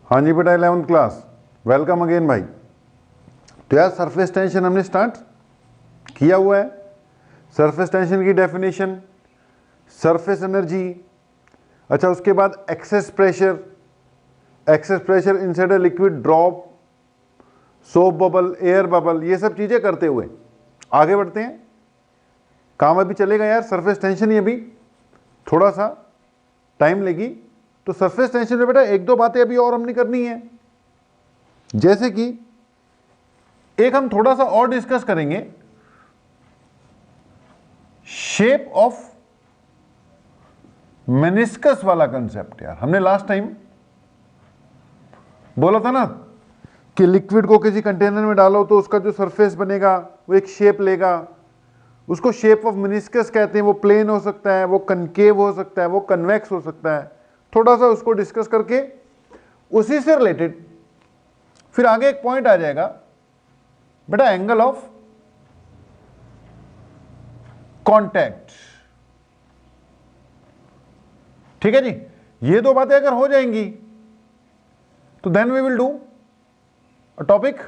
हाँ जी बेटा 11th class, welcome again भाई। तो यार सरफेस टेंशन हमने स्टार्ट किया हुआ है। सरफेस टेंशन की डेफिनेशन, सरफेस एनर्जी, अच्छा उसके बाद excess pressure, excess pressure inside a liquid drop, soap bubble, air bubble, ये सब चीज़ें करते हुए आगे बढ़ते हैं। काम अभी चलेगा यार, सरफेस टेंशन ही अभी थोड़ा सा टाइम लेगी। तो सरफेस टेंशन में बेटा एक दो बातें अभी और हमने करनी है, जैसे कि एक हम थोड़ा सा और डिस्कस करेंगे शेप ऑफ मेनिस्कस वाला कंसेप्ट। यार हमने लास्ट टाइम बोला था ना कि लिक्विड को किसी कंटेनर में डालो तो उसका जो सरफेस बनेगा वो एक शेप लेगा, उसको शेप ऑफ मेनिस्कस कहते हैं। वो प्लेन हो सकता है, वो कनकेव हो सकता है, वो कन्वेक्स हो सकता है। थोड़ा सा उसको डिस्कस करके उसी से रिलेटेड फिर आगे एक पॉइंट आ जाएगा बेटा, एंगल ऑफ कांटेक्ट। ठीक है जी, ये दो बातें अगर हो जाएंगी तो then we will do a topic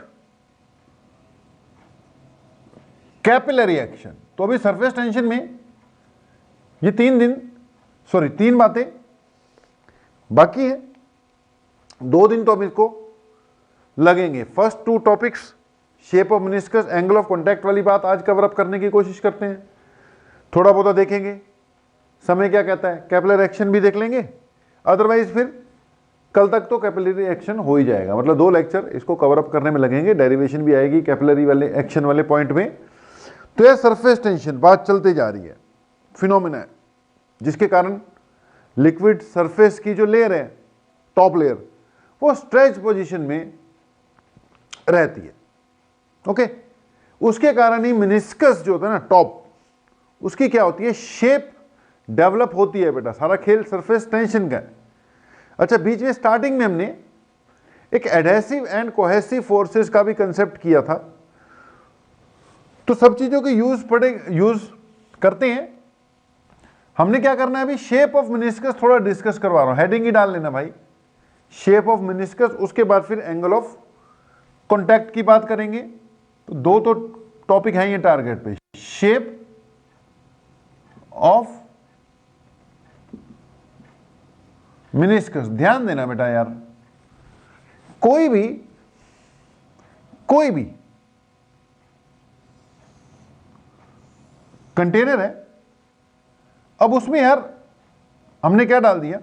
capillary action. तो अभी सरफेस टेंशन में ये 3 बातें बाकी है, 2 दिन तो अब इसको लगेंगे। First 2 topics shape of meniscus, angle of contact वाली बात आज कवर अप करने की कोशिश करते हैं, थोड़ा बहुत देखेंगे समय क्या कहता है, कैपिलरी एक्शन भी देख लेंगे। अदरवाइज फिर कल तक तो कैपिलरी एक्शन हो ही जाएगा, मतलब 2 लेक्चर इसको कवर अप करने में लगेंगे, डेरिवेशन भी आएगी कैपिलरी वाले एक्शन वाले पॉइंट में। तो यह सरफेस टेंशन बात चलते जा रही है, फिनोमेना है जिसके कारण लिक्विड सरफेस की जो लेयर है, टॉप लेयर, वो स्ट्रेच पोजीशन में रहती है। ओके, उसके कारण ही मेनिस्कस जो होता है ना टॉप, उसकी क्या होती है, शेप डेवलप होती है। बेटा सारा खेल सरफेस टेंशन का है। अच्छा, बीच में स्टार्टिंग में हमने एक एडहेसिव एंड कोहेसिव फोर्सेस का भी कंसेप्ट किया था। तो सब चीजों के यूज करते हैं। हमने क्या करना है अभी, शेप ऑफ मेनिस्कस थोड़ा डिस्कस करवा रहा हूं, हेडिंग ही डाल लेना भाई, शेप ऑफ मेनिस्कस। उसके बाद फिर एंगल ऑफ कांटेक्ट की बात करेंगे। तो 2 तो टॉपिक हैं ये टारगेट पे, शेप ऑफ मेनिस्कस। ध्यान देना बेटा यार, कोई भी कंटेनर है, अब उसमें यार हमने क्या डाल दिया,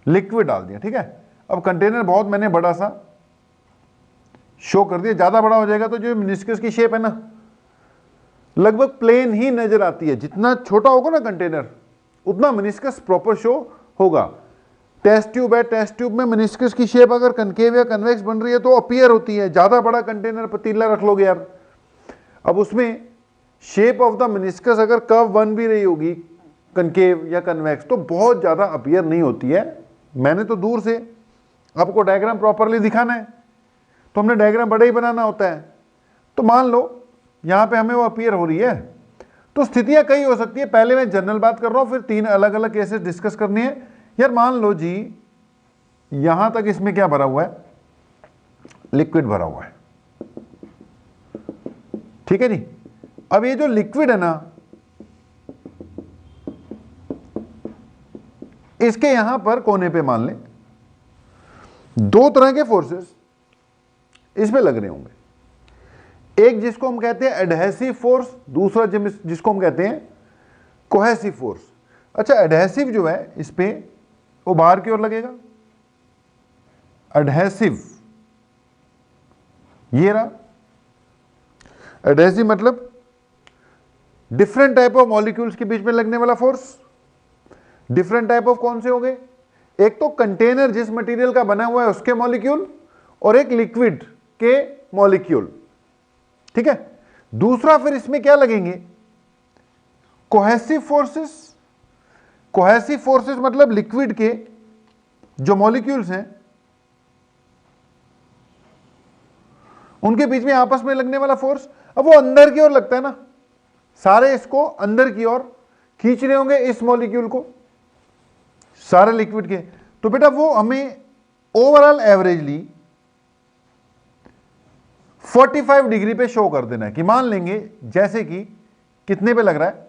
लिक्विड डाल दिया। ठीक है, अब कंटेनर बहुत मैंने बड़ा सा शो कर दिया, ज्यादा बड़ा हो जाएगा तो जो मेनिस्कस की शेप है ना लगभग प्लेन ही नजर आती है। जितना छोटा होगा ना कंटेनर उतना मेनिस्कस प्रॉपर शो होगा। टेस्ट ट्यूब है, टेस्ट ट्यूब में मेनिस्कस की शेप अगर कनकेव या कन्वेक्स बन रही है तो अपीयर होती है। ज्यादा बड़ा कंटेनर पतीला रख लोगे यार, अब उसमें शेप ऑफ द मेनिस्कस अगर कर्व बन भी रही होगी कनकेव या कन्वेक्स तो बहुत ज्यादा अपीयर नहीं होती है। मैंने तो दूर से आपको डायग्राम प्रॉपरली दिखाना है तो हमने डायग्राम बड़ा ही बनाना होता है। तो मान लो यहां पे हमें वो अपीयर हो रही है, तो स्थितियां कई हो सकती है। पहले मैं जनरल बात कर रहा हूं, फिर 3 अलग अलग केसेस डिस्कस करनी है। यार मान लो जी यहां तक इसमें क्या भरा हुआ है, लिक्विड भरा हुआ है। ठीक है जी, अब ये जो लिक्विड है ना, इसके यहां पर कोने पे मान लें 2 तरह के फोर्सेस इसमें लग रहे होंगे। एक जिसको हम कहते हैं एडहेसिव फोर्स, दूसरा जिसको हम कहते हैं कोहेसिव फोर्स। अच्छा, एडहेसिव जो है इस पे वो बाहर की ओर लगेगा, एडहेसिव ये रहा। एडहेसिव मतलब डिफरेंट टाइप ऑफ मॉलिक्यूल्स के बीच में लगने वाला फोर्स। डिफरेंट टाइप ऑफ कौन से हो गए, एक तो कंटेनर जिस मटेरियल का बना हुआ है उसके मॉलिक्यूल, और एक लिक्विड के मॉलिक्यूल। ठीक है, दूसरा फिर इसमें क्या लगेंगे, कोहेसिव फोर्सेस। कोहेसिव फोर्सेस मतलब लिक्विड के जो मॉलिक्यूल्स हैं उनके बीच में आपस में लगने वाला फोर्स। अब वो अंदर की ओर लगता है ना, सारे इसको अंदर की ओर खींच रहे होंगे इस मॉलिक्यूल को, सारे लिक्विड के, तो बेटा वो हमें ओवरऑल एवरेजली 45 डिग्री पे शो कर देना है कि मान लेंगे जैसे कि कितने पे लग रहा है,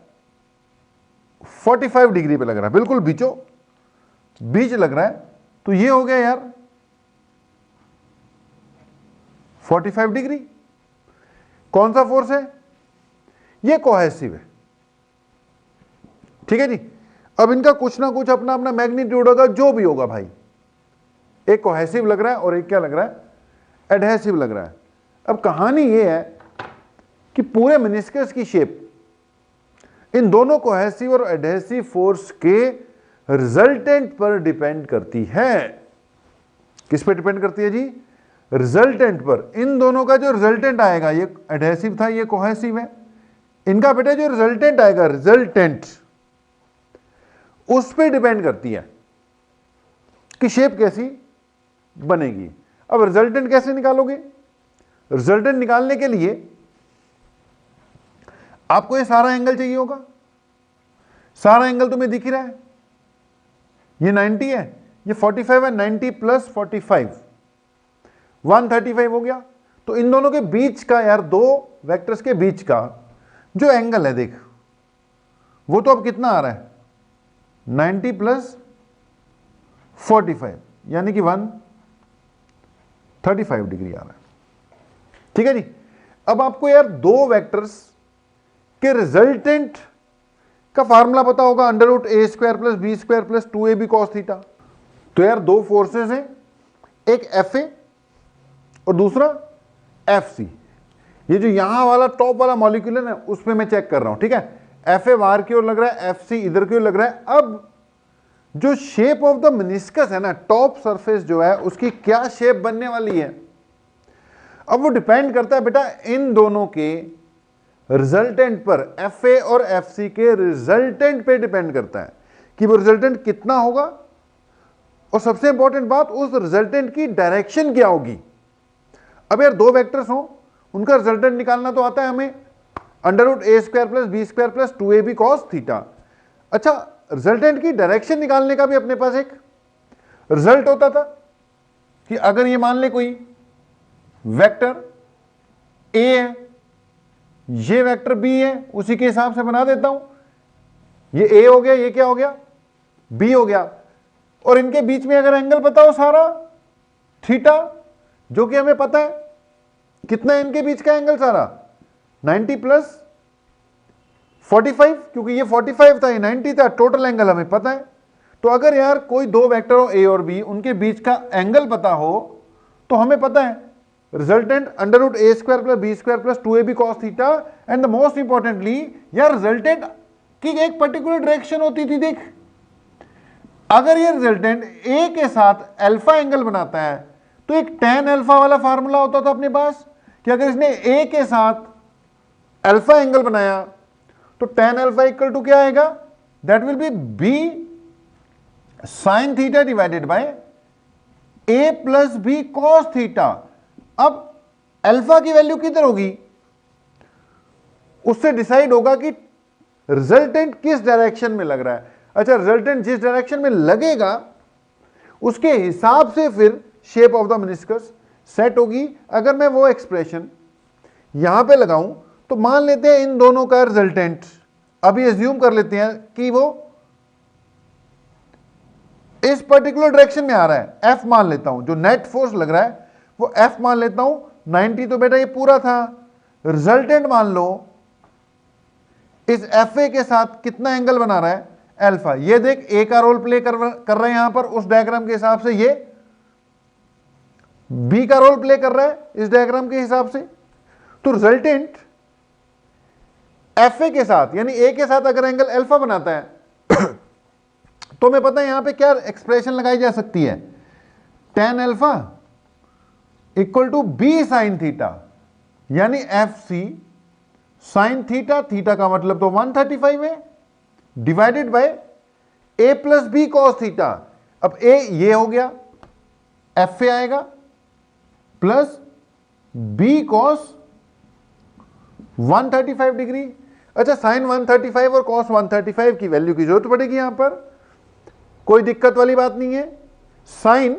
45 डिग्री पे लग रहा है, बिल्कुल बीच लग रहा है, तो ये हो गया यार 45 डिग्री। कौन सा फोर्स है? ये कोहेसिव है, ठीक है जी। अब इनका कुछ ना कुछ अपना अपना मैग्नीट्यूड होगा, जो भी होगा भाई, एक कोहेसिव लग रहा है और एक क्या लग रहा है, एडहेसिव लग रहा है। अब कहानी ये है कि पूरे मेनिस्कस की शेप इन दोनों कोहेसिव और एडहेसिव फोर्स के रिजल्टेंट पर डिपेंड करती है। किस पे डिपेंड करती है जी? रिजल्टेंट पर। इन दोनों का जो रिजल्टेंट आएगा, ये एडहेसिव था, ये कोहेसिव है, इनका बेटा जो रिजल्टेंट आएगा, रिजल्टेंट उस पे डिपेंड करती है कि शेप कैसी बनेगी। अब रिजल्टेंट कैसे निकालोगे? रिजल्टेंट निकालने के लिए आपको ये सारा एंगल चाहिए होगा। सारा एंगल तुम्हें दिख ही रहा है, ये 90 है, ये 45 है, 90 प्लस 45 135 हो गया। तो इन दोनों के बीच का यार, दो वेक्टर्स के बीच का जो एंगल है देख, वो तो अब कितना आ रहा है, 90 प्लस 45 यानी कि 135 डिग्री आ रहा है, ठीक है जी। अब आपको यार दो वेक्टर्स के रिजल्टेंट का फार्मूला पता होगा, √a² + b² + 2ab cos theta. तो यार दो फोर्सेस हैं, एक Fa और दूसरा Fc। ये जो यहां वाला टॉप वाला मॉलिक्यूल है ना, उसमें मैं चेक कर रहा हूं, ठीक है। Fa बाहर की ओर लग रहा है, Fc इधर की ओर लग रहा है। अब जो शेप ऑफ द मेनिस्कस है ना, टॉप सरफेस जो है, उसकी क्या शेप बनने वाली है, अब वो डिपेंड करता है बेटा इन दोनों के रिजल्टेंट पर। Fa और Fc के रिजल्टेंट पे डिपेंड करता है कि वो रिजल्टेंट कितना होगा, और सबसे इंपॉर्टेंट बात, उस रिजल्टेंट की डायरेक्शन क्या होगी। अब यार दो वेक्टर्स हो, उनका रिजल्टेंट निकालना तो आता है हमें, √a² + b² + 2ab cos theta. अच्छा, रिजल्टेंट की डायरेक्शन निकालने का भी अपने पास एक रिजल्ट होता था कि अगर ये मान ले कोई वेक्टर a है, ये वेक्टर b है, उसी के हिसाब से बना देता हूं। ये a हो गया, ये क्या हो गया, b हो गया, और इनके बीच में अगर एंगल पता हो सारा थीटा, जो कि हमें पता है कितना है इनके बीच का एंगल सारा, 90 प्लस 45, क्योंकि ये 45 था, ये 90 था, टोटल एंगल हमें पता है। तो अगर यार कोई दो वेक्टर हो a और b, उनके बीच का एंगल पता हो, तो हमें पता है resultant √a² + b² + 2ab cos theta. And the most importantly यार रिजल्टेंट की एक पर्टिकुलर डायरेक्शन होती थी। देख, अगर ये रिजल्टेंट a के साथ अल्फा एंगल बनाता है, तो एक tan अल्फा वाला फार्मूला होता था अपने पास कि अगर इसने a के साथ अल्फा एंगल बनाया, तो tan अल्फा इक्वल टू क्या आएगा, that will be b sin theta divided by a + b cos theta. अब अल्फा की वैल्यू किधर होगी, उससे डिसाइड होगा कि रिजल्टेंट किस डायरेक्शन में लग रहा है। अच्छा, रिजल्टेंट जिस डायरेक्शन में लगेगा उसके हिसाब से फिर shape of the meniscus set होगी। अगर मैं वो एक्सप्रेशन यहां पे लगाऊं, तो मान लेते हैं इन दोनों का रिजल्टेंट, अभी एज्यूम कर लेते हैं कि वो इस पर्टिकुलर डायरेक्शन में आ रहा है, F मान लेता हूं, जो नेट फोर्स लग रहा है वो F मान लेता हूं। 90 तो बेटा ये पूरा था, रिजल्टेंट मान लो इस FA के साथ कितना एंगल बना रहा है, अल्फा। ये देख A का रोल प्ले कर रहा है यहां पर, उस डायग्राम के हिसाब से ये B का रोल प्ले कर रहा है इस डायग्राम के हिसाब से। तो रिजल्टेंट FA के साथ यानी A के साथ अगर एंगल अल्फा बनाता है तो हमें पता है यहां पे क्या एक्सप्रेशन लगाई जा सकती है, tan alpha equal to b sin theta, यानी FC sin थीटा, थीटा का मतलब तो 135 है, divided by a + b cos theta. अब a ये हो गया, FA आएगा प्लस b cos 135 डिग्री। अच्छा, sin 135 और cos 135 की वैल्यू की जरूरत पड़ेगी यहां पर, कोई दिक्कत वाली बात नहीं है। साइन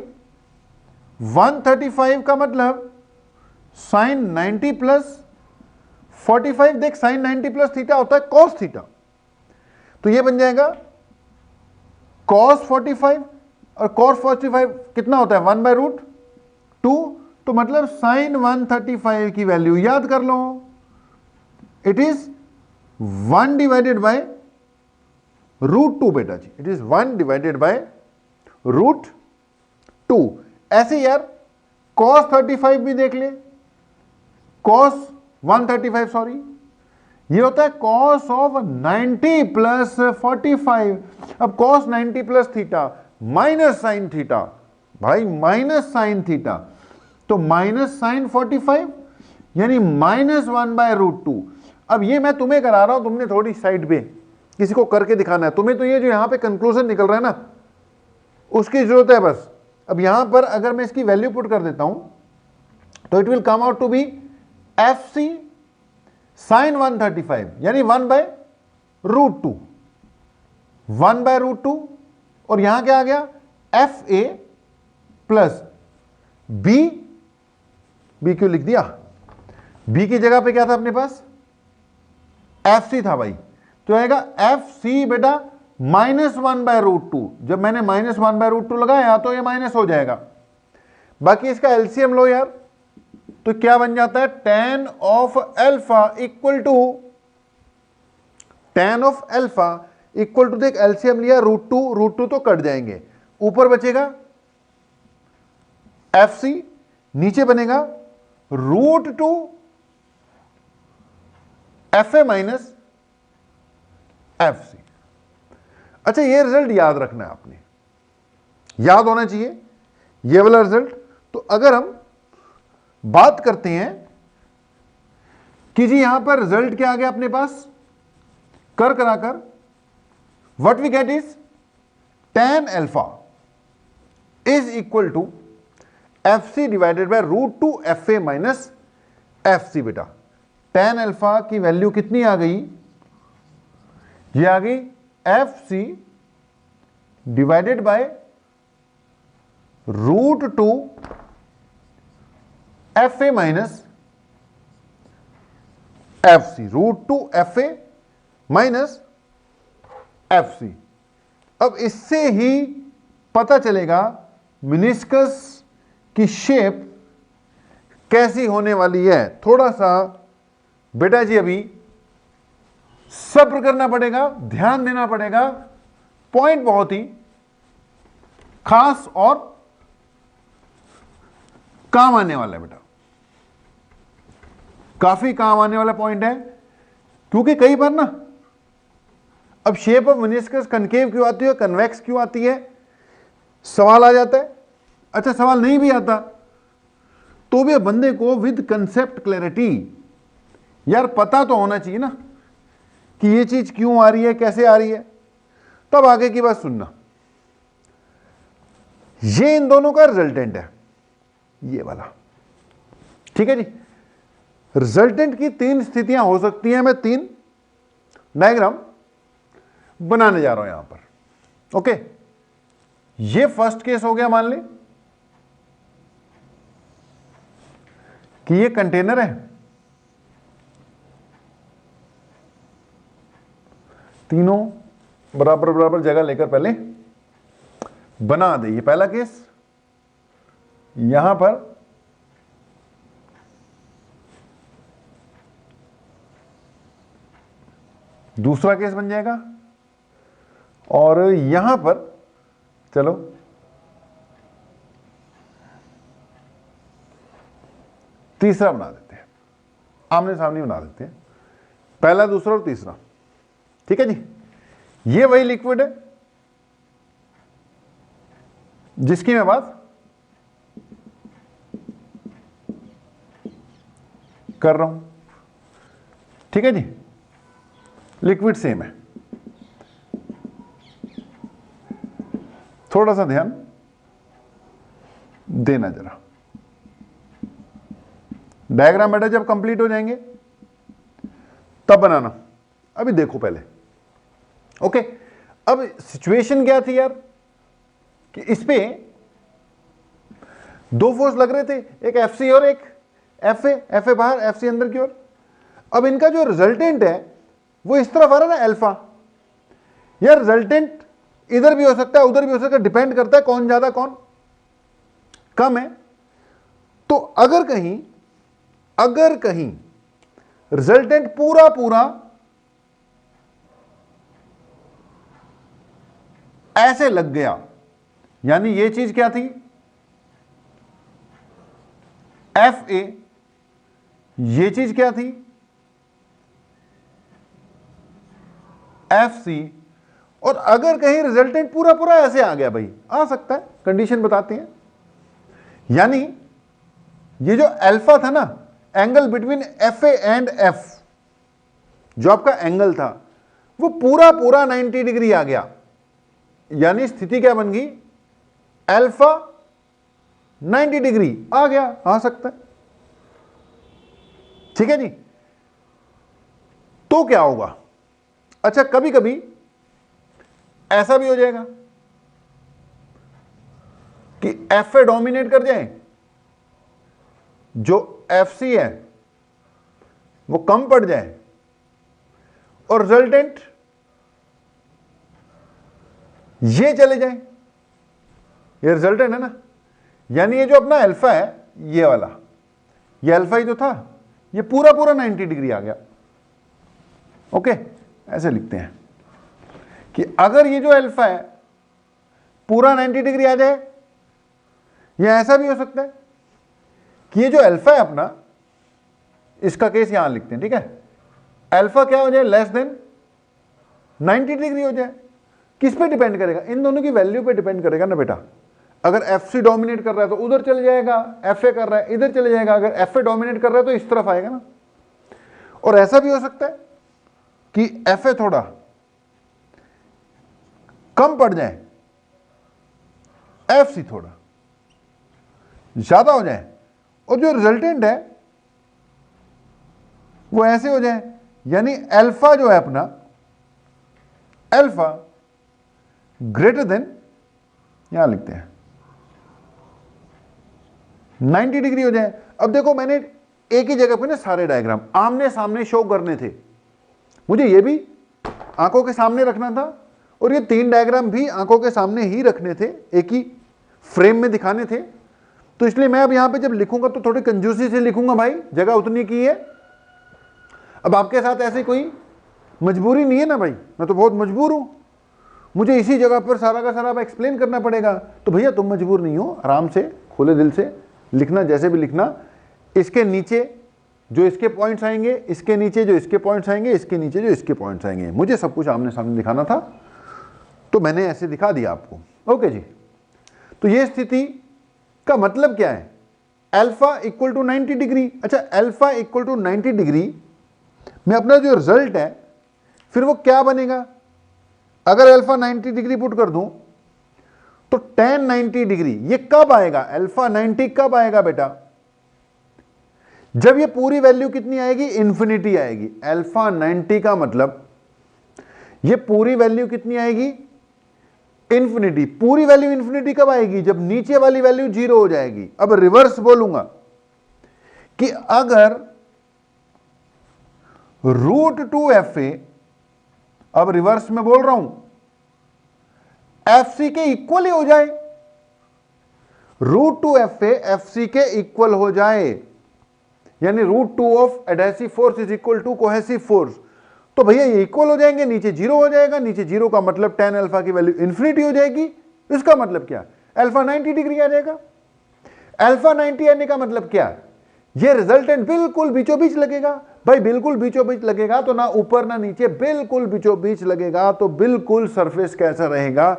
135 का मतलब साइन 90 प्लस 45, देख साइन 90 प्लस थीटा होता है कॉस थीटा, तो ये बन जाएगा कॉस 45, और कॉस 45 कितना होता है 1/√2, तो मतलब साइन 135 की वैल्यू याद कर लो, इट इज 1/√2 बेटा जी, इट इज 1/√2। ऐसे यार cos 35 भी देख ले, cos 135 सॉरी, ये होता है cos ऑफ 90 प्लस 45। अब cos 90 plus theta minus sine theta, भाई माइनस साइन थीटा, तो माइनस साइन 45 यानी -1/√2। अब ये मैं तुम्हें करा रहा हूं, तुमने थोड़ी साइड पे किसी को करके दिखाना है तुम्हें, तो ये जो यहां पे कंक्लूजन निकल रहा है ना उसकी जरूरत है बस। अब यहां पर अगर मैं इसकी वैल्यू पुट कर देता हूं तो it will come out to be FC sine 135 यानी 1/√2, 1/√2, और यहां क्या आ गया FA प्लस बी क्यों लिख दिया, बी की जगह पे क्या था अपने पास FC था भाई, तो आएगा FC बेटा -1/√2। जब मैंने -1/√2 लगाया तो ये माइनस हो जाएगा। बाकी इसका एलसीएम लो यार, तो क्या बन जाता है tan of alpha equal to देख एलसीएम लिया √2 तो कट जाएंगे, ऊपर बचेगा FC, नीचे बनेगा √2 FA माइनस FC। अच्छा ये रिजल्ट याद रखना है आपने, याद होना चाहिए ये वाला रिजल्ट। तो अगर हम बात करते हैं कि जी यहां पर रिजल्ट क्या आ गया अपने पास, कर कराकर what we get is tan alpha is equal to FC divided by √2 FA minus FC। बेटा tan अल्फा की वैल्यू कितनी आ गई, ये आ गई FC divided by √2 FA minus FC, √2 FA minus FC। अब इससे ही पता चलेगा मेनिस्कस की शेप कैसी होने वाली है। थोड़ा सा बेटा जी अभी सब्र करना पड़ेगा, ध्यान देना पड़ेगा, पॉइंट बहुत ही खास और काम आने वाला है बेटा, काफी काम आने वाला पॉइंट है। क्योंकि कई बार ना अब शेप ऑफ मेनिस्कस कनकेव क्यों आती है, कन्वेक्स क्यों आती है, सवाल आ जाता है। अच्छा सवाल नहीं भी आता तो भी बंदे को विद कंसेप्ट क्लैरिटी यार पता तो होना चाहिए ना कि ये चीज क्यों आ रही है, कैसे आ रही है, तब आगे की बात सुनना। ये इन दोनों का रिजल्टेंट है, ये वाला, ठीक है जी। रिजल्टेंट की 3 स्थितियां हो सकती हैं, मैं 3 डायग्राम बनाने जा रहा हूं यहां पर। ओके, ये फर्स्ट केस हो गया, मान ले कि ये कंटेनर है, तीनों बराबर बराबर जगह लेकर पहले बना दे। ये पहला केस, यहां पर दूसरा केस बन जाएगा, और यहां पर चलो तीसरा बना देते हैं, आमने सामने बना देते हैं, पहला दूसरा और तीसरा, ठीक है जी। ये वही लिक्विड है जिसकी मैं बात कर रहा हूं, ठीक है जी। लिक्विड सेम है, थोड़ा सा ध्यान देना जरा। डायग्राम बेटा जब कंप्लीट हो जाएंगे तब बनाना, अभी देखो पहले। ओके, अब सिचुएशन क्या थी यार, कि इस पे दो फोर्स लग रहे थे, एक एफ सी और एक एफ ए बाहर, एफ सी अंदर की ओर। अब इनका जो रिजल्टेंट है वो इस तरफ आ रहा है ना अल्फा। यार रिजल्टेंट इधर भी हो सकता है उधर भी हो सकता है, डिपेंड करता है कौन ज्यादा कौन कम है। तो अगर कहीं रिजल्टेंट पूरा पूरा ऐसे लग गया, यानी ये चीज क्या थी, एफ ए, ये चीज क्या थी, एफ सी, और अगर कहीं रिजल्टेंट पूरा पूरा ऐसे आ गया, भाई आ सकता है, कंडीशन बताते हैं। यानी ये जो अल्फा था ना, angle between F A and F, जो आपका एंगल था वो पूरा पूरा 90 डिग्री आ गया, यानी स्थिति क्या बन गई, अल्फा 90 डिग्री आ गया, आ सकता है। ठीक है जी। तो क्या होगा, अच्छा कभी कभी ऐसा भी हो जाएगा कि एफ ए डोमिनेट कर जाए, जो एफ सी है वो कम पड़ जाए, और रिजल्टेंट ये चले जाए, ये रिजल्टेंट है ना, यानी ये जो अपना अल्फा है ये वाला, ये अल्फा ही जो था ये पूरा पूरा 90 डिग्री आ गया। ओके, ऐसे लिखते हैं कि अगर ये जो अल्फा है पूरा 90 डिग्री आ जाए, या ऐसा भी हो सकता है कि ये जो अल्फा है अपना, इसका केस यहां लिखते हैं, ठीक है, अल्फा क्या हो जाए, लेस देन 90 डिग्री हो जाए। किस पे डिपेंड करेगा, इन दोनों की वैल्यू पे डिपेंड करेगा ना बेटा। अगर एफ सी डोमिनेट कर रहा है तो उधर चले जाएगा, एफ ए कर रहा है इधर चले जाएगा, अगर एफ ए डोमिनेट कर रहा है तो इस तरफ आएगा ना। और ऐसा भी हो सकता है कि एफ ए थोड़ा कम पड़ जाए, एफ सी थोड़ा ज्यादा हो जाए, और जो रिजल्टेंट है वो ऐसे हो जाए, यानी अल्फा जो है अपना, अल्फा ग्रेटर देन, यहां लिखते हैं 90 डिग्री हो जाए। अब देखो मैंने एक ही जगह पे ना सारे डायग्राम आमने सामने शो करने थे, मुझे ये भी आंखों के सामने रखना था और ये तीन डायग्राम भी आंखों के सामने ही रखने थे, एक ही फ्रेम में दिखाने थे। तो इसलिए मैं अब यहां पे जब लिखूंगा तो थोड़ी कंजूसी से लिखूंगा भाई, जगह उतनी की है। अब आपके साथ ऐसी कोई मजबूरी नहीं है ना भाई, मैं तो बहुत मजबूर हूं, मुझे इसी जगह पर सारा का सारा एक्सप्लेन करना पड़ेगा। तो भैया तुम मजबूर नहीं हो, आराम से खुले दिल से लिखना, जैसे भी लिखना। इसके नीचे जो इसके पॉइंट्स आएंगे, इसके नीचे जो इसके पॉइंट्स आएंगे, इसके नीचे जो इसके पॉइंट्स आएंगे, मुझे सब कुछ आमने सामने दिखाना था तो मैंने ऐसे दिखा दिया आपको। ओके जी, तो ये स्थिति का मतलब क्या है, अल्फा इक्वल टू 90 डिग्री। अच्छा, अल्फा इक्वल टू 90 डिग्री में अपना जो रिजल्ट है फिर वो क्या बनेगा, अगर अल्फा 90 डिग्री पुट कर दूं तो tan 90 डिग्री ये कब आएगा, अल्फा 90 कब आएगा बेटा, जब ये पूरी वैल्यू कितनी आएगी, इंफिनिटी आएगी। अल्फा 90 का मतलब ये पूरी वैल्यू कितनी आएगी, इंफिनिटी। पूरी वैल्यू इंफिनिटी कब आएगी, जब नीचे वाली वैल्यू 0 हो जाएगी। अब रिवर्स बोलूंगा कि अगर √2fa, अब रिवर्स में बोल रहा हूं, एफ सी के इक्वल ही हो जाए, √2fa एफ सी के इक्वल हो जाए, यानी √2 of adhesive force is equal to cohesive force, तो भैया ये इक्वल हो जाएंगे, नीचे 0 हो जाएगा। नीचे 0 का मतलब tan अल्फा की वैल्यू इंफिनिटी हो जाएगी। इसका मतलब क्या, अल्फा 90 डिग्री आ जाएगा। अल्फा 90 आने का मतलब क्या, ये रिजल्टेंट बिल्कुल बीचों बीच लगेगा। भाई बिल्कुल बीचों बीच लगेगा तो ना ऊपर ना नीचे, बिल्कुल बीचों बीच लगेगा तो बिल्कुल सरफेस कैसा रहेगा,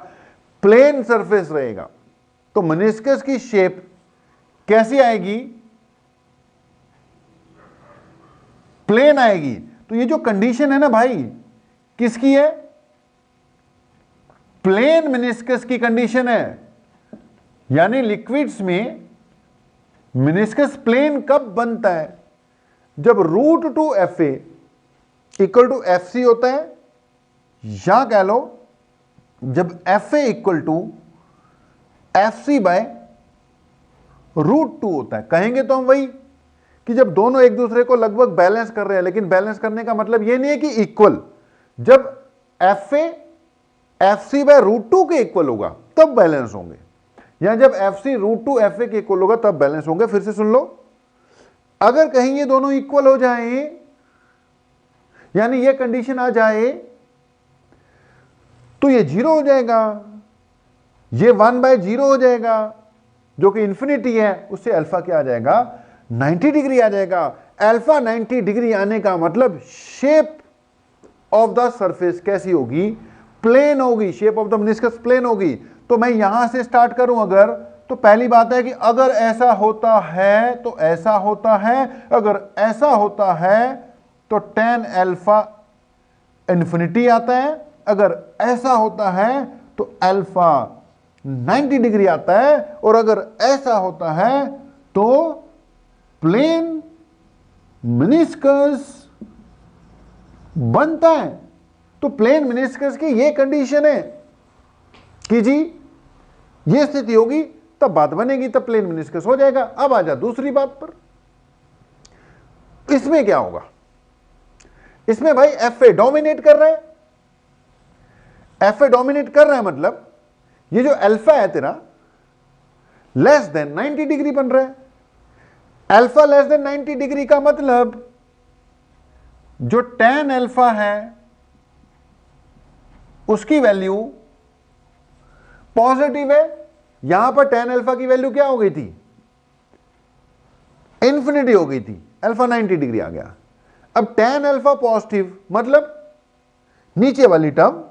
प्लेन सरफेस रहेगा। तो मेनिस्कस की शेप कैसी आएगी, प्लेन आएगी। तो ये जो कंडीशन है ना भाई, किसकी है, प्लेन मेनिस्कस की कंडीशन है। यानी लिक्विड्स में मेनिस्कस प्लेन कब बनता है, जब √2fa इक्वल टू एफ सी होता है, या कह लो जब fa equal to FC by √2 होता है। कहेंगे तो हम वही कि जब दोनों एक दूसरे को लगभग बैलेंस कर रहे हैं, लेकिन बैलेंस करने का मतलब यह नहीं है कि इक्वल। जब FA FC बाय √2 के इक्वल होगा तब बैलेंस होंगे, या जब FC √2 FA के इक्वल होगा तब बैलेंस होंगे। फिर से सुन लो, अगर कहीं ये दोनों इक्वल हो जाए, यानी ये कंडीशन आ जाए, तो ये 0 हो जाएगा, ये 1/0 हो जाएगा, जो कि इंफिनिटी है। उससे अल्फा क्या आ जाएगा? 90 डिग्री आ जाएगा। अल्फा 90 डिग्री आने का मतलब शेप ऑफ द सरफेस कैसी होगी? प्लेन होगी। Shape of the meniscus plane होगी। तो मैं यहां से स्टार्ट करूं अगर, तो पहली बात है कि अगर ऐसा होता है तो ऐसा होता है, अगर ऐसा होता है तो tan अल्फा इंफिनिटी आता है, अगर ऐसा होता है तो अल्फा 90 डिग्री आता है, और अगर ऐसा होता है तो प्लेन मेनिस्कस बनता है। तो प्लेन मेनिस्कस की ये कंडीशन है कि जी ये स्थिति होगी तब बात बनेगी, तब प्लेन मेनिस्कस हो जाएगा। अब आ जा दूसरी बात पर, इसमें क्या होगा? इसमें भाई FA डोमिनेट कर रहा है। FA डोमिनेट कर रहा है मतलब ये जो अल्फा है तेरा लेस देन 90 डिग्री बन रहा है। अल्फा लेस देन 90 डिग्री का मतलब जो tan अल्फा है उसकी वैल्यू पॉजिटिव है। यहां पर tan अल्फा की वैल्यू क्या हो गई थी? इंफिनिटी हो गई थी। अल्फा 90 डिग्री आ गया। अब tan अल्फा पॉजिटिव मतलब नीचे वाली टर्म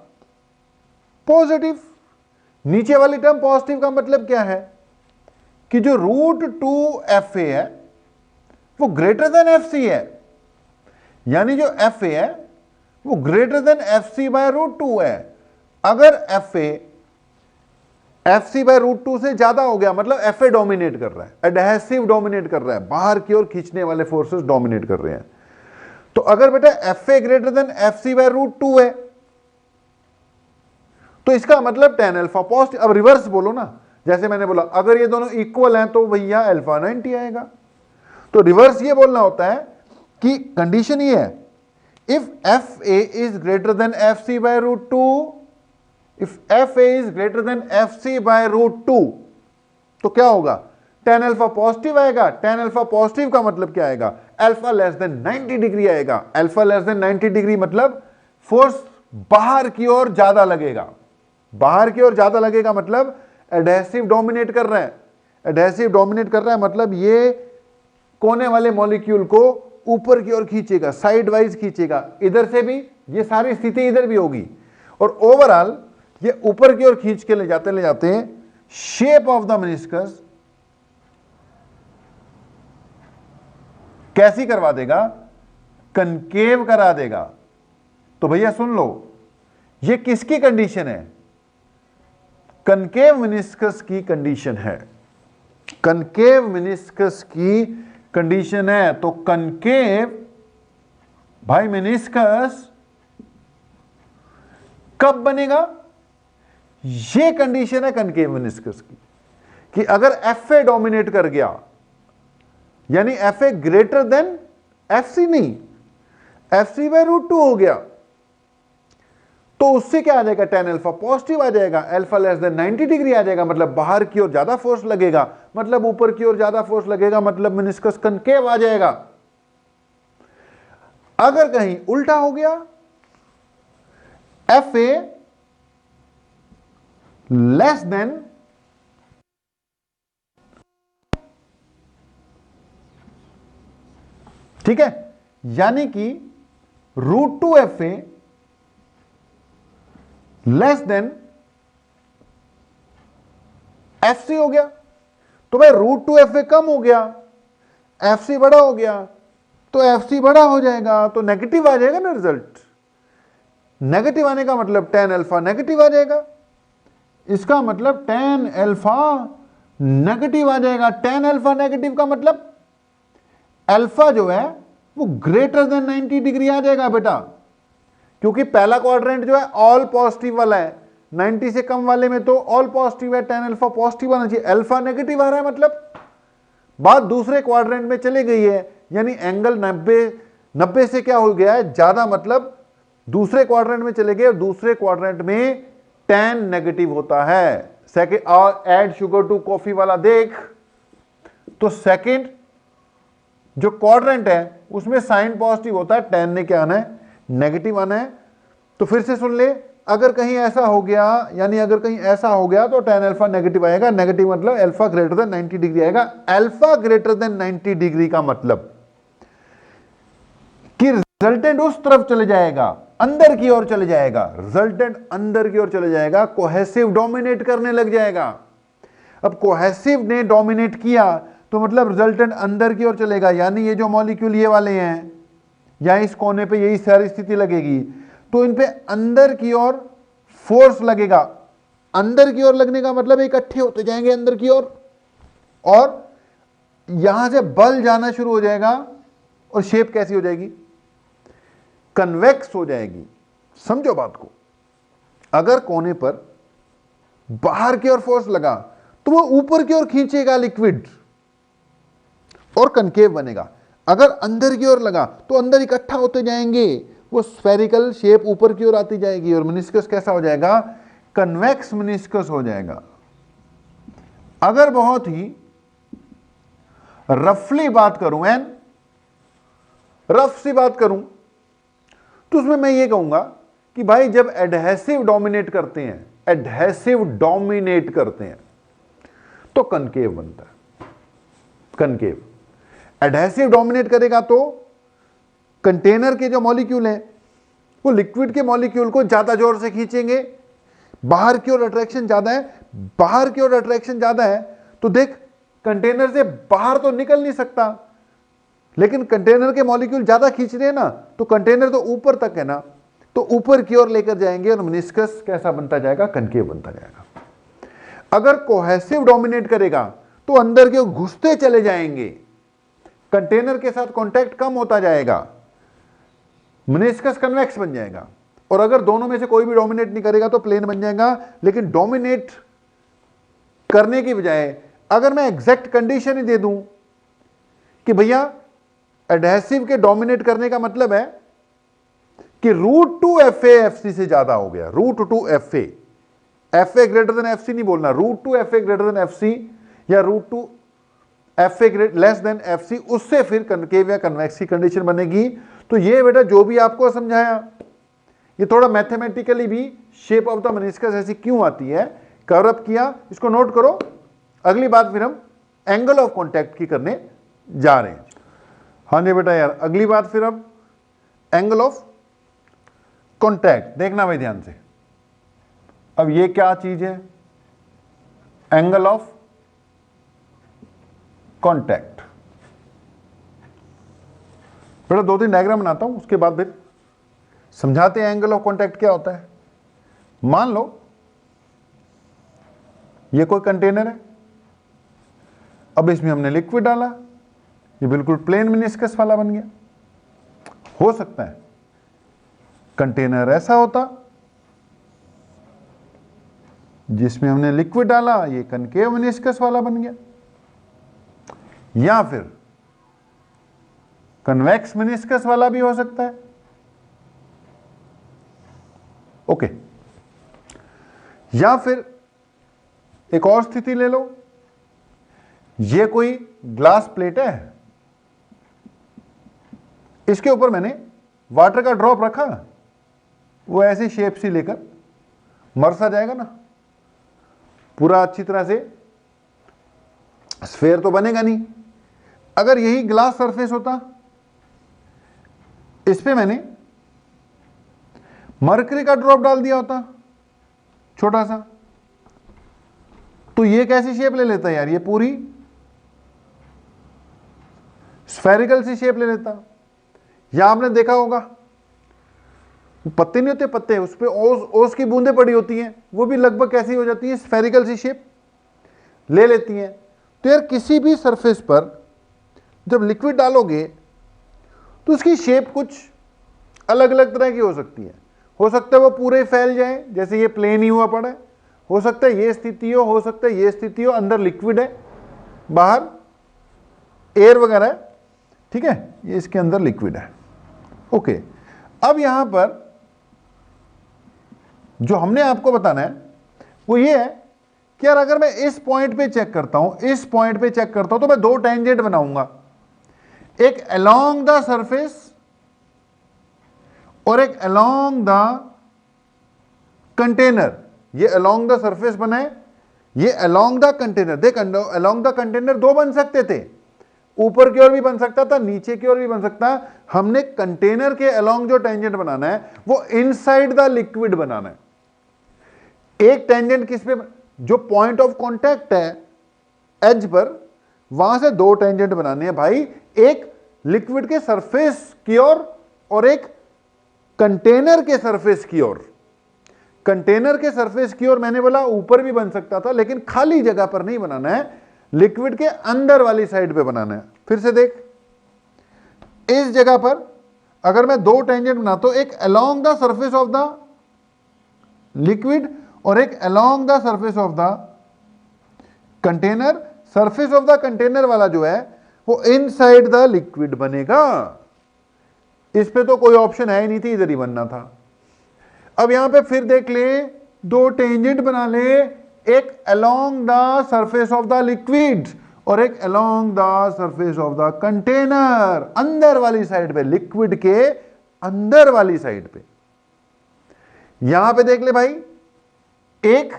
पॉजिटिव। नीचे वाली टर्म पॉजिटिव का मतलब क्या है? कि जो √2 FA है वो ग्रेटर देन FC है, यानी जो FA है वो ग्रेटर देन FC बाय √2 है। अगर FA FC बाय √2 से ज्यादा हो गया मतलब FA डोमिनेट कर रहा है, एडहेसिव डोमिनेट कर रहा है, बाहर की ओर खींचने वाले फोर्सेस डोमिनेट कर रहे हैं। तो अगर बेटा FA greater than FC by √2 है तो इसका मतलब tan अल्फा पॉजिटिव। अब रिवर्स बोलो ना, जैसे मैंने बोला अगर ये दोनों इक्वल हैं तो भैया अल्फा 90 आएगा। तो रिवर्स ये बोलना होता है कि कंडीशन ये है, if FA is greater than FC by √2, if FA is greater than FC by √2 तो क्या होगा? tan अल्फा पॉजिटिव आएगा। tan अल्फा पॉजिटिव का मतलब क्या आएगा? अल्फा लेस देन 90 डिग्री आएगा। अल्फा लेस देन 90 डिग्री मतलब फोर्स बाहर की ओर ज्यादा लगेगा। बाहर की ओर ज्यादा लगेगा मतलब एडहेसिव डोमिनेट कर रहा है। एडहेसिव डोमिनेट कर रहा है मतलब ये कोने वाले मॉलिक्यूल को ऊपर की ओर खींचेगा, साइड वाइज खींचेगा। इधर से भी ये सारी स्थिति इधर भी होगी, और ओवरऑल ये ऊपर की ओर खींच के ले जाते हैं। शेप ऑफ द मेनिस्कस कैसी करवा देगा? कनकेव करा देगा। तो भैया सुन लो, ये किसकी कंडीशन है? कनकेव मेनिस्कस की कंडीशन है। कनकेव मेनिस्कस की कंडीशन है। तो कनकेव भाई मेनिस्कस कब बनेगा? ये कंडीशन है कनकेव मेनिस्कस की कि अगर FA डोमिनेट कर गया, यानी FA ग्रेटर देन FC नहीं, FC बाय √2 हो गया, तो उससे क्या आ जाएगा? tan अल्फा पॉजिटिव आ जाएगा। अल्फा लेस देन 90 डिग्री आ जाएगा मतलब बाहर की ओर ज्यादा फोर्स लगेगा, मतलब ऊपर की ओर ज्यादा फोर्स लगेगा, मतलब मेनिस्कस कनकेव आ जाएगा। अगर कहीं उल्टा हो गया, FA लेस देन ठीक है, यानी कि √2 FA लेस देन FC हो गया। तो भाई √2 FA कम हो गया, FC बड़ा हो गया, तो FC बड़ा हो जाएगा, तो नेगेटिव आ जाएगा ना रिजल्ट। नेगेटिव आने का मतलब tan अल्फा नेगेटिव आ जाएगा। इसका मतलब tan अल्फा नेगेटिव आ जाएगा। tan अल्फा नेगेटिव का मतलब अल्फा जो है वो ग्रेटर देन 90 डिग्री आ जाएगा बेटा, क्योंकि पहला क्वाड्रेंट जो है ऑल पॉजिटिव वाला है, 90 से कम वाले में तो ऑल पॉजिटिव है, tan अल्फा पॉजिटिव आना चाहिए, अल्फा नेगेटिव आ रहा है, मतलब बात दूसरे क्वाड्रेंट में चली गई है, यानी एंगल 90 से क्या हो गया है ज्यादा, मतलब दूसरे क्वाड्रेंट में चले गए, दूसरे क्वाड्रेंट में tan नेगेटिव होता है। Second add sugar to coffee वाला देख, तो सेकंड जो क्वाड्रेंट है उसमें साइन पॉजिटिव होता है, tan ने क्या आना है, नेगेटिव आना है। तो फिर से सुन ले, अगर कहीं ऐसा हो गया, यानी अगर कहीं ऐसा हो गया तो tan अल्फा नेगेटिव आएगा, नेगेटिव मतलब अल्फा ग्रेटर देन 90 डिग्री आएगा। अल्फा ग्रेटर देन 90 डिग्री का मतलब कि रिजल्टेंट उस तरफ चले जाएगा, अंदर की ओर चले जाएगा, रिजल्टेंट अंदर की ओर चले जाएगा, कोहेसिव डोमिनेट करने लग जाएगा। अब कोहेसिव ने डोमिनेट किया तो मतलब रिजल्टेंट अंदर की ओर चलेगा, यानी ये जो मॉलिक्यूल ये वाले हैं, या इस कोने पे यही सारी स्थिति लगेगी, तो इन पे अंदर की ओर फोर्स लगेगा। अंदर की ओर लगने का मतलब इकट्ठे होते जाएंगे अंदर की ओर, और यहां से बल जाना शुरू हो जाएगा, और शेप कैसी हो जाएगी, कन्वेक्स हो जाएगी। समझो बात को, अगर कोने पर बाहर की ओर फोर्स लगा तो वो ऊपर की ओर खींचेगा लिक्विड और कनकेव बनेगा, अगर अंदर की ओर लगा तो अंदर इकट्ठा होते जाएंगे, वो स्फेरिकल शेप ऊपर की ओर आती जाएगी, और मेनिस्कस कैसा हो जाएगा, कन्वेक्स मेनिस्कस हो जाएगा। अगर बहुत ही रफली बात करूं, एन रफ सी बात करूं, तो उसमें मैं ये कहूंगा कि भाई जब एडहेसिव डोमिनेट करते हैं, एडहेसिव डोमिनेट करते हैं तो कनकेव बनता है, कनकेव। एडहेसिव डोमिनेट करेगा तो कंटेनर के जो मॉलिक्यूल हैं वो लिक्विड के मॉलिक्यूल को ज्यादा जोर से खींचेंगे, बाहर की ओर अट्रैक्शन ज्यादा है, बाहर की ओर अट्रैक्शन ज्यादा है, तो देख कंटेनर से बाहर तो निकल नहीं सकता, लेकिन कंटेनर के मॉलिक्यूल ज्यादा खींच रहे हैं ना, तो कंटेनर तो ऊपर तक है ना, तो ऊपर की ओर लेकर जाएंगे और मेनिस्कस कैसा बनता जाएगा, कनकेव बनता जाएगा। अगर कोहेसिव डोमिनेट करेगा तो अंदर के घुसते चले जाएंगे, कंटेनर के साथ कांटेक्ट कम होता जाएगा, मेनिस्कस कन्वेक्स बन जाएगा। और अगर दोनों में से कोई भी डोमिनेट नहीं करेगा तो प्लेन बन जाएगा। लेकिन डोमिनेट करने की बजाय अगर मैं एग्जैक्ट कंडीशन ही दे दूं कि भैया एडहेसिव के डोमिनेट करने का मतलब है कि √2 FA FC से ज्यादा हो गया, √2 FA, FA greater than FC नहीं बोलना, √2 FA ग्रेटर देन FC या √2 FA लेस देन FC, उससे फिर कनकेव या कन्वेक्स की कंडीशन बनेगी। तो ये बेटा जो भी आपको समझाया, ये थोड़ा मैथमेटिकली भी शेप ऑफ द मेनिस्कस ऐसी क्यों आती है, कवर अप किया, इसको नोट करो। अगली बात फिर हम एंगल ऑफ कॉन्टैक्ट की करने जा रहे हैं। हाँ जी बेटा यार, अगली बात फिर अब एंगल ऑफ कॉन्टैक्ट, देखना भाई ध्यान से। अब ये क्या चीज है, एंगल ऑफ कॉन्टैक्ट। बेटा 2-3 डायग्राम बनाता हूं, उसके बाद फिर समझाते हैं एंगल ऑफ कॉन्टैक्ट क्या होता है। मान लो ये कोई कंटेनर है, अब इसमें हमने लिक्विड डाला, ये बिल्कुल प्लेन मेनिस्कस वाला बन गया। हो सकता है कंटेनर ऐसा होता जिसमें हमने लिक्विड डाला, ये कनकेव मेनिस्कस वाला बन गया, या फिर कन्वेक्स मेनिस्कस वाला भी हो सकता है। ओके, या फिर एक और स्थिति ले लो, ये कोई ग्लास प्लेट है, इसके ऊपर मैंने वाटर का ड्रॉप रखा, वो ऐसी शेप सी लेकर मर सा जाएगा ना, पूरा अच्छी तरह से स्फेयर तो बनेगा नहीं। अगर यही ग्लास सरफेस होता, इस पे मैंने मरकरी का ड्रॉप डाल दिया होता छोटा सा, तो ये कैसी शेप ले लेता यार, ये पूरी स्फेरिकल सी शेप ले लेता। या आपने देखा होगा पत्ते नहीं होते, पत्ते उस पे ओस की बूंदें पड़ी होती हैं, वो भी लगभग कैसी हो जाती है, स्फेरिकल सी शेप ले लेती हैं। तो यार किसी भी सरफेस पर जब लिक्विड डालोगे तो उसकी शेप कुछ अलग अलग तरह की हो सकती है। हो सकता है वो पूरे फैल जाए, जैसे ये प्लेन ही हुआ पड़ा है, हो सकता है ये स्थिति हो सकता है ये स्थिति हो, अंदर लिक्विड है, बाहर एयर वगैरह है, ठीक है, ये इसके अंदर लिक्विड है। ओके, अब यहां पर जो हमने आपको बताना है वो ये है कि यार अगर मैं इस पॉइंट पे चेक करता हूं, इस पॉइंट पे चेक करता हूं, तो मैं दो टेंजेंट बनाऊंगा, एक अलोंग द सरफेस और एक अलोंग द कंटेनर। ये अलोंग द सरफेस बना है, ये अलोंग द कंटेनर। देख, अलोंग द कंटेनर दो बन सकते थे, ऊपर की ओर भी बन सकता था, नीचे की ओर भी बन सकता है। हमने कंटेनर के अलोंग जो टेंजेंट बनाना है वो इनसाइड द लिक्विड बनाना है। एक टेंजेंट किस पे, जो पॉइंट ऑफ कांटेक्ट है एज पर, वहां से दो टेंजेंट बनाने हैं भाई, एक लिक्विड के सरफेस की ओर और एक कंटेनर के सरफेस की ओर। कंटेनर के सरफेस की ओर मैंने बोला ऊपर भी बन सकता था, लेकिन खाली जगह पर नहीं बनाना है, लिक्विड के अंदर वाली साइड पे बनाना है। फिर से देख, इस जगह पर अगर मैं दो टेंजेंट बनाता हूं, एक along the surface of the liquid और एक along the surface of the container, surface of the container वाला जो है वो इनसाइड द लिक्विड बनेगा। इस पे तो कोई ऑप्शन है ही नहीं थी, इधर ही बनना था। अब यहां पे फिर देख ले, दो टेंजेंट बना ले, एक along the surface of the liquid और एक along the surface of the container, अंदर वाली साइड पे, लिक्विड के अंदर वाली साइड पे। यहां पे देख ले भाई, एक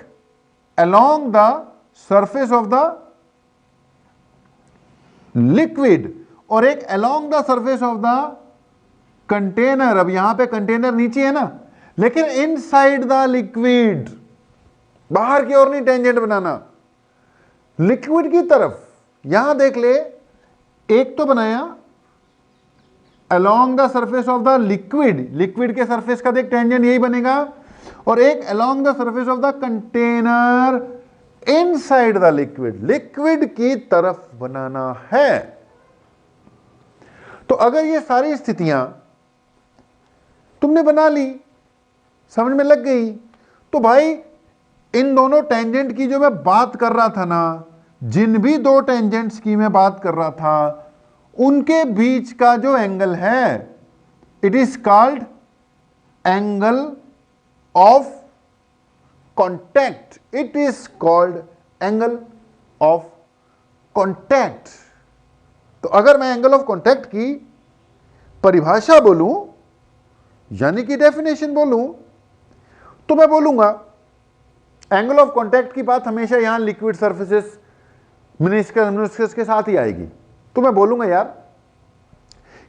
along the surface of the liquid और एक along the surface of the container. अब यहां पे कंटेनर नीचे है ना, लेकिन इनसाइड द लिक्विड, बाहर की ओर नहीं टेंजेंट बनाना, लिक्विड की तरफ। यहां देख ले, एक तो बनाया along the surface of the liquid, liquid के सरफेस का देख टेंजेंट यही बनेगा, और एक along the surface of the container inside the liquid, liquid की तरफ बनाना है। तो अगर ये सारी स्थितियां तुमने बना ली, समझ में लग गई, तो भाई इन दोनों टेंजेंट की जो मैं बात कर रहा था ना, जिन भी दो टेंजेंट्स की मैं बात कर रहा था, उनके बीच का जो एंगल है, it is called angle of contact. It is called angle of contact. तो अगर मैं एंगल ऑफ कॉन्टैक्ट की परिभाषा बोलूं, यानी कि डेफिनेशन बोलूं, तो मैं बोलूंगा एंगल ऑफ कॉन्टैक्ट की बात हमेशा यहां लिक्विड सरफेसेस मिनिस्कस के साथ ही आएगी। तो मैं बोलूंगा यार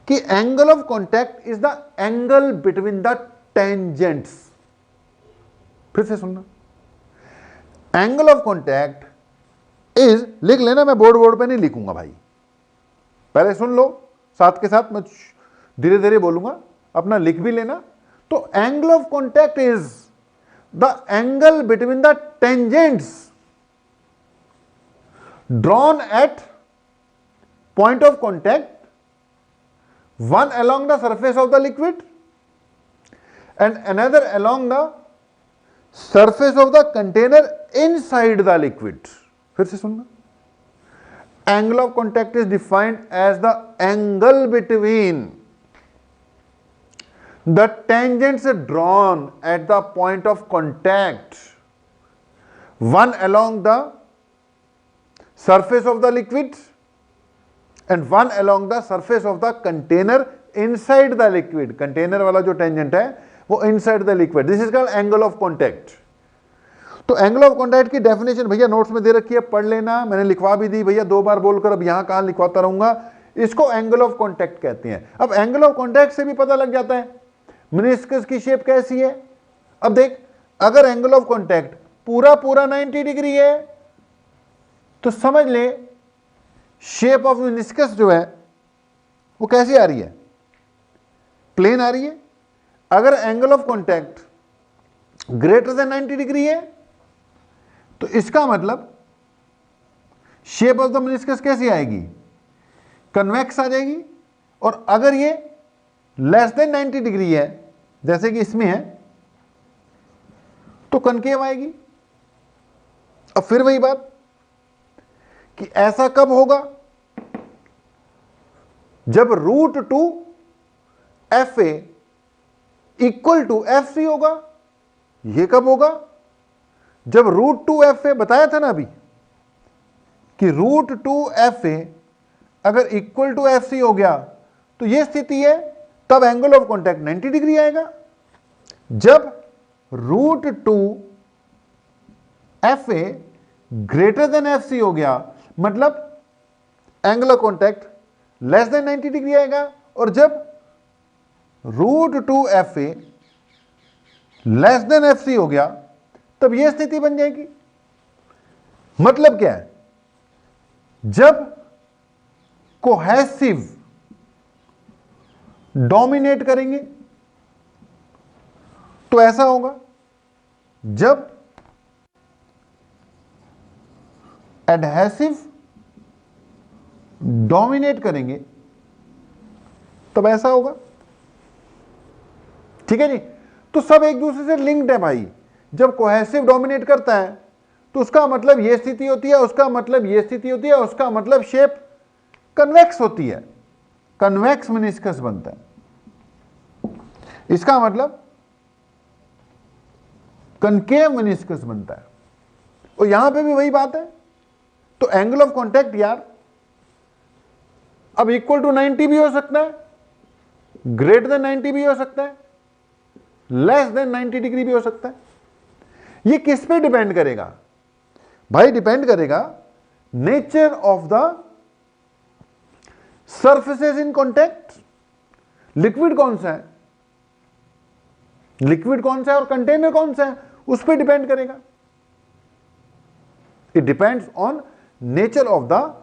कि angle of contact is the angle between the tangents. फिर से सुनना, एंगल ऑफ कॉन्टैक्ट इज, लिख लेना, मैं बोर्ड पे नहीं लिखूंगा भाई, पहले सुन लो, साथ के साथ मैं धीरे धीरे बोलूंगा, अपना लिख भी लेना। तो angle of contact is the angle between the tangents drawn at point of contact, one along the surface of the liquid and another along the surface of the container inside the liquid. फिर से सुनना, angle of contact is defined as the angle between the tangents drawn at the point of contact, one along the surface of the liquid and one along the surface of the container inside the liquid. container वाला जो tangent है वो inside the liquid. this is called angle of contact. तो angle of contact की definition भैया notes में दे रखी है, पढ़ लेना, मैंने लिखवा भी दी भैया, दो बार बोलकर अब यहां कहां लिखवाता रहूंगा। इसको एंगल ऑफ कॉन्टैक्ट कहते हैं। अब एंगल ऑफ कॉन्टैक्ट से भी पता लग जाता है मेनिस्कस की शेप कैसी है। अब देख, अगर एंगल ऑफ कॉन्टैक्ट पूरा 90 डिग्री है तो समझ ले शेप ऑफ मेनिस्कस जो है वो कैसी आ रही है, प्लेन आ रही है। अगर angle of contact greater than 90 degree है तो इसका मतलब शेप ऑफ द मेनिस्कस कैसी आएगी, कन्वेक्स आ जाएगी। और अगर ये लेस देन 90 डिग्री है, जैसे कि इसमें है, तो कनकेव आएगी। अब फिर वही बात कि ऐसा कब होगा, जब root two F A equal to F C होगा। यह कब होगा, जब रूट टू एफ ए, बताया था ना अभी कि रूट टू एफ ए अगर इक्वल टू एफ सी हो गया तो यह स्थिति है, तब एंगल ऑफ कॉन्टैक्ट 90 डिग्री आएगा। जब root two F A greater than F C हो गया, मतलब angle of contact less than 90 degree आएगा। और जब root two F A less than F C हो गया, तब यह स्थिति बन जाएगी। मतलब क्या है, जब कोहेसिव डोमिनेट करेंगे तो ऐसा होगा, जब एडहेसिव डोमिनेट करेंगे तब ऐसा होगा। ठीक है जी, तो सब एक दूसरे से लिंक्ड है भाई। जब कोहेसिव डोमिनेट करता है तो उसका मतलब यह स्थिति होती है, उसका मतलब यह स्थिति होती है, उसका मतलब शेप कन्वेक्स होती है, कन्वेक्स मेनिस्कस बनता है। इसका मतलब कनकेव मेनिस्कस बनता है। और यहां पे भी वही बात है। तो एंगल ऑफ कॉन्टैक्ट यार अब इक्वल टू 90 भी हो सकता है, ग्रेटर देन 90 भी हो सकता है, लेस देन 90 डिग्री भी हो सकता है। ये किस पे डिपेंड करेगा भाई, डिपेंड करेगा nature of the surfaces in contact. Liquid कौन सा है, लिक्विड कौन सा है और कंटेनर कौन सा है, उस पर डिपेंड करेगा। It depends on nature of the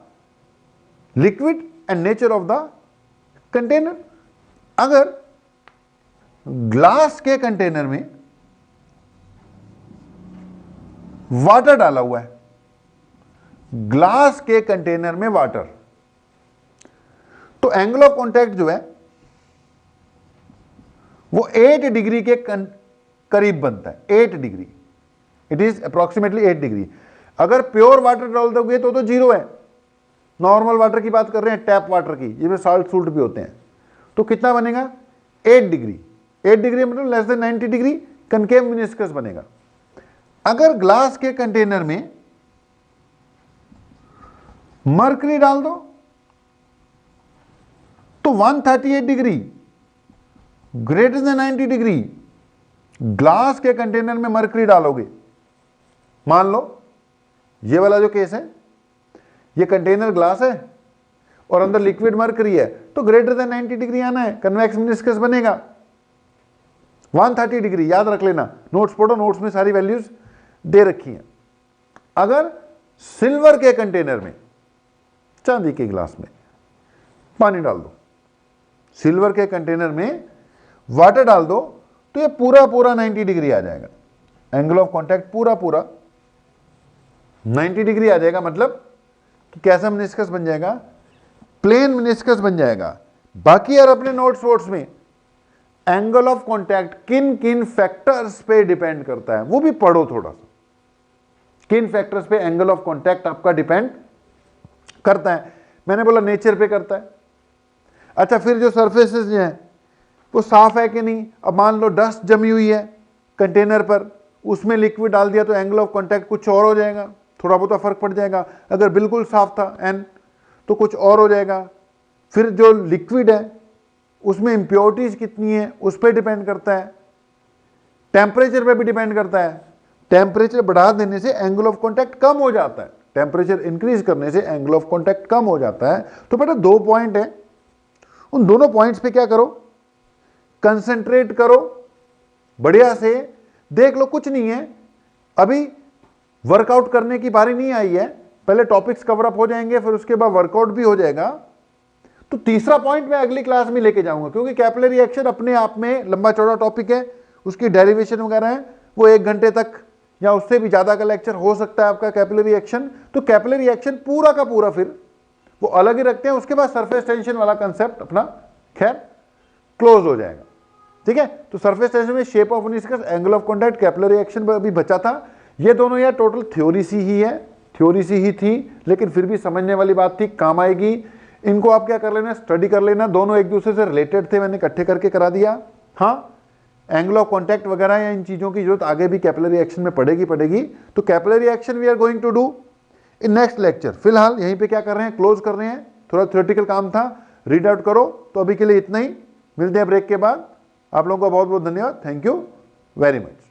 liquid and nature of the container. अगर ग्लास के कंटेनर में वाटर डाला हुआ है, ग्लास के कंटेनर में वाटर, तो एंगल ऑफ कॉन्टैक्ट जो है वो 8 डिग्री के करीब बनता है। 8 degree, it is approximately 8 degree. अगर प्योर वाटर डाल दोगे तो जीरो है। नॉर्मल वाटर की बात कर रहे हैं, टैप वाटर की, जिसमें साल्ट सूल्ट भी होते हैं, तो कितना बनेगा 8 डिग्री। 8 डिग्री मतलब less than 90 degree concave meniscus बनेगा। अगर ग्लास के कंटेनर में मर्करी डाल दो तो 138 degree, greater than 90 degree. Glass के कंटेनर में मर्करी डालोगे, मान लो ये वाला जो केस है, ये कंटेनर ग्लास है और अंदर लिक्विड मर्करी है, तो ग्रेटर देन 90 डिग्री आना है, कन्वेक्स मेनिस्कस बनेगा। 130 डिग्री याद रख लेना, नोट्स पढ़ो, नोट्स में सारी वैल्यूज दे रखी हैं। अगर सिल्वर के कंटेनर में, चांदी के गिलास में पानी डाल दो, सिल्वर के कंटेनर में वाटर डाल दो, तो ये पूरा पूरा 90 डिग्री आ जाएगा। एंगल ऑफ कॉन्टैक्ट पूरा पूरा 90 डिग्री आ जाएगा। मतलब कि कैसा मेनिस्कस बन जाएगा, प्लेन मेनिस्कस बन जाएगा। बाकी यार अपने नोट्स वोट्स में एंगल ऑफ कॉन्टैक्ट किन किन फैक्टर्स पे डिपेंड करता है वो भी पढ़ो थोड़ा सा। किन फैक्टर्स पे एंगल ऑफ कॉन्टैक्ट आपका डिपेंड करता है। मैंने बोला नेचर पे करता है। अच्छा, फिर जो सरफेसेस हैं वो साफ है कि नहीं। अब मान लो डस्ट जमी हुई है कंटेनर पर, उसमें लिक्विड डाल दिया तो एंगल ऑफ कॉन्टैक्ट कुछ और हो जाएगा, थोड़ा बहुत फर्क पड़ जाएगा। अगर बिल्कुल साफ था एन तो कुछ और हो जाएगा। फिर जो लिक्विड है उसमें इंप्योरिटीज कितनी है उस पर डिपेंड करता है। टेम्परेचर पे भी डिपेंड करता है। टेम्परेचर बढ़ा देने से एंगल ऑफ कॉन्टैक्ट कम हो जाता है, टेम्परेचर इंक्रीज करने से एंगल ऑफ कॉन्टैक्ट कम हो जाता है। तो बेटा 2 पॉइंट है, उन दोनों पॉइंट्स पे क्या करो, कंसंट्रेट करो बढ़िया से। देख लो कुछ नहीं है, अभी वर्कआउट करने की बारी नहीं आई है, पहले टॉपिक्स कवर अप हो जाएंगे, फिर उसके बाद वर्कआउट भी हो जाएगा। तो तीसरा पॉइंट मैं अगली क्लास में लेके जाऊंगा, क्योंकि कैपिलरी एक्शन अपने आप में लंबा चौड़ा टॉपिक है, उसकी डेरिवेशन वगैरह है, वो 1 घंटे तक या उससे भी ज्यादा का लेक्चर हो सकता है आपका कैपिलरी एक्शन। तो कैपिलरी एक्शन पूरा का पूरा फिर वो अलग ही रखते हैं। उसके बाद सरफेस टेंशन वाला कंसेप्ट अपना खैर क्लोज हो जाएगा। ठीक है। तो सरफेस टेंशन में shape of meniscus, angle of contact, capillary action अभी बचा था। ये दोनों यार टोटल थ्योरी सी ही है, थ्योरी सी ही थी, लेकिन फिर भी समझने वाली बात थी, काम आएगी। इनको आप क्या कर लेना, स्टडी कर लेना, दोनों एक दूसरे से रिलेटेड थे, मैंने इकट्ठे करके करा दिया। हाँ, एंगल ऑफ कॉन्टैक्ट वगैरह या इन चीज़ों की जरूरत आगे भी कैपिलरी एक्शन में पड़ेगी। तो capillary action we are going to do in next lecture. फिलहाल यहीं पे क्या कर रहे हैं, क्लोज कर रहे हैं, थोड़ा थ्योरेटिकल काम था, रीड आउट करो। तो अभी के लिए इतना ही, मिलते हैं ब्रेक के बाद। आप लोगों का बहुत बहुत धन्यवाद, थैंक यू वेरी मच।